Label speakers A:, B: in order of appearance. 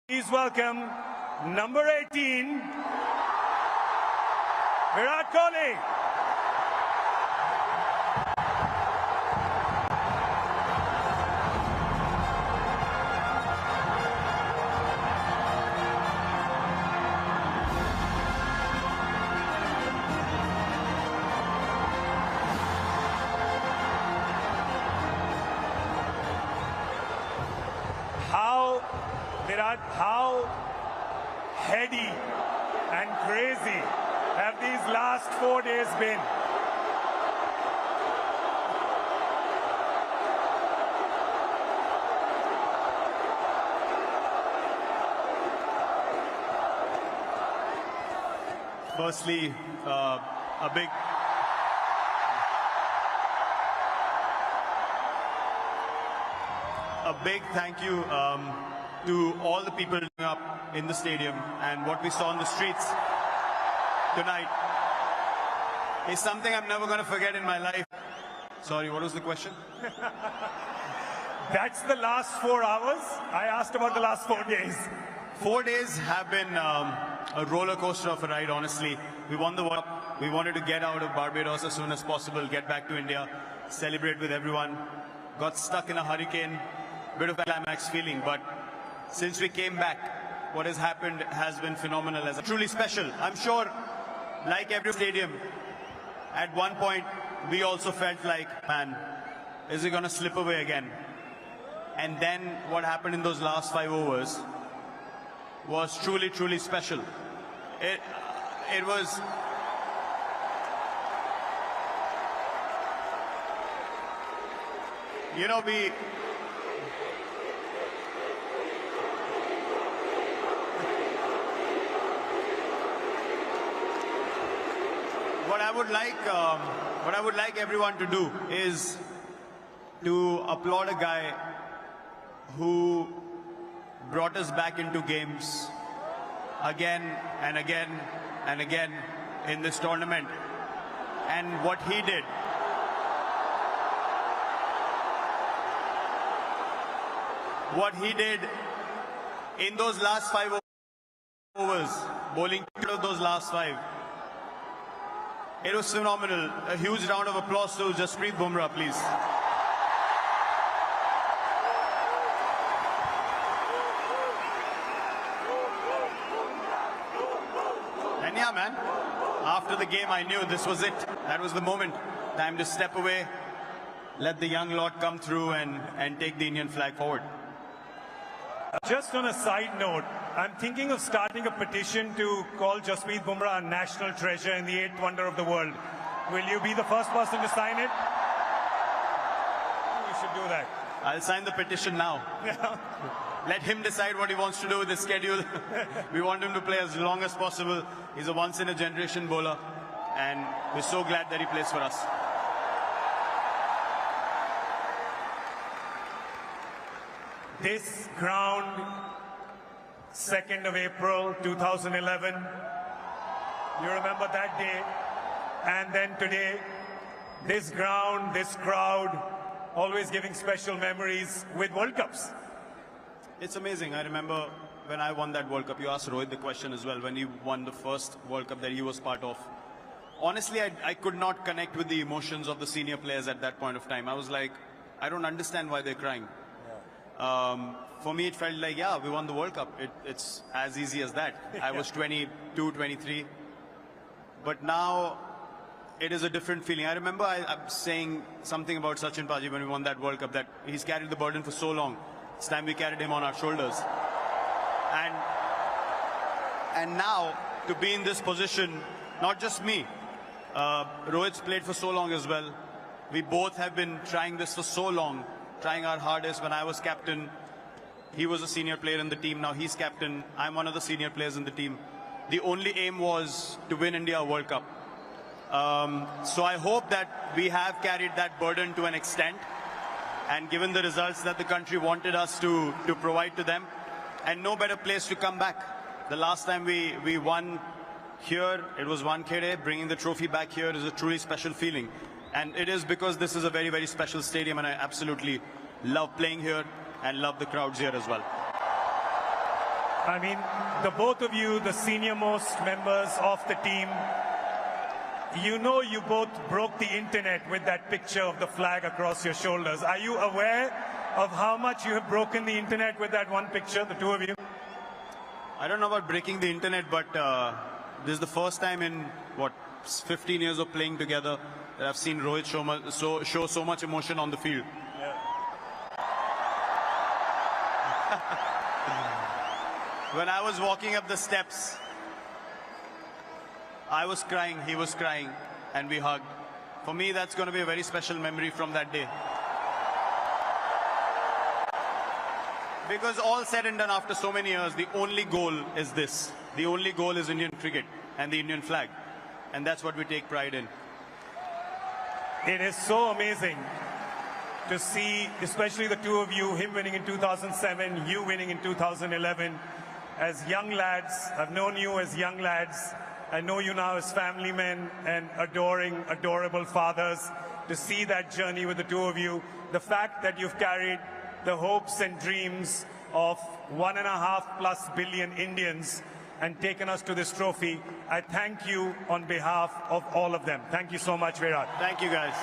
A: Please welcome number 18, Virat Kohli. How heady and crazy have these last 4 days been?
B: Firstly, a big thank you to all the people up in the stadium, and what we saw on the streets tonight is something I'm never going to forget in my life. Sorry, what was the question?
A: That's the last 4 hours. I asked about the last 4 days.
B: 4 days have been a roller coaster of a ride, honestly. We won the World Cup. We wanted to get out of Barbados as soon as possible, get back to India, celebrate with everyone. Got stuck in a hurricane, bit of a climax feeling, but since we came back, what has happened has been phenomenal. As truly special. I'm sure, like every stadium, at one point, we also felt like, man, is it going to slip away again? And then what happened in those last 5 overs was truly, truly special. It was... You know, What I would like everyone to do is to applaud a guy who brought us back into games again and again and again in this tournament. And what he did, in those last 5 overs, bowling out of those last 5, it was phenomenal. A huge round of applause to Jasprit Bumrah, please. And yeah, man, after the game, I knew this was it. That was the moment. Time to step away, let the young lot come through and take the Indian flag forward.
A: Just on a side note, I'm thinking of starting a petition to call Jasprit Bumrah a national treasure in the 8th wonder of the world. Will you be the first person to sign it? You should do that.
B: I'll sign the petition now. Let him decide what he wants to do with his schedule. We want him to play as long as possible. He's a once-in-a-generation bowler, and we're so glad that he plays for us.
A: This ground, 2nd of April 2011, you remember that day, and then today, this ground, this crowd, always giving special memories with World Cups.
B: It's amazing. I remember when I won that World Cup, you asked Rohit the question as well, when he won the first World Cup that he was part of. Honestly, I could not connect with the emotions of the senior players at that point of time. I was like, I don't understand why they're crying. For me, it felt like, yeah, we won the World Cup. It's as easy as that. I was 22, 23. But now, it is a different feeling. I remember I'm saying something about Sachin Paji when we won that World Cup, that he's carried the burden for so long. It's time we carried him on our shoulders. And now, to be in this position, not just me, Rohit's played for so long as well. We both have been trying this for so long, trying our hardest. When I was captain, he was a senior player in the team. Now he's captain. I'm one of the senior players in the team. The only aim was to win India a World Cup. So I hope that we have carried that burden to an extent, and given the results that the country wanted us to provide to them, and no better place to come back. The last time we won here, it was Wankhede. Bringing the trophy back here is a truly special feeling. And it is because this is a very, very special stadium, and I absolutely love playing here and love the crowds here as well.
A: I mean, the both of you, the senior most members of the team, you know you both broke the internet with that picture of the flag across your shoulders. Are you aware of how much you have broken the internet with that one picture, the two of you?
B: I don't know about breaking the internet, but this is the first time in, 15 years of playing together that I've seen Rohit show so much emotion on the field. When I was walking up the steps, I was crying, he was crying, and we hugged. For me, that's going to be a very special memory from that day. Because all said and done after so many years, the only goal is this. The only goal is Indian cricket and the Indian flag. And that's what we take pride in.
A: It is so amazing to see, especially the two of you, him winning in 2007, you winning in 2011. As young lads, I've known you as young lads. I know you now as family men and adoring, adorable fathers. To see that journey with the two of you, the fact that you've carried the hopes and dreams of 1.5+ billion Indians and taken us to this trophy, I thank you on behalf of all of them. Thank you so much, Virat.
B: Thank you, guys.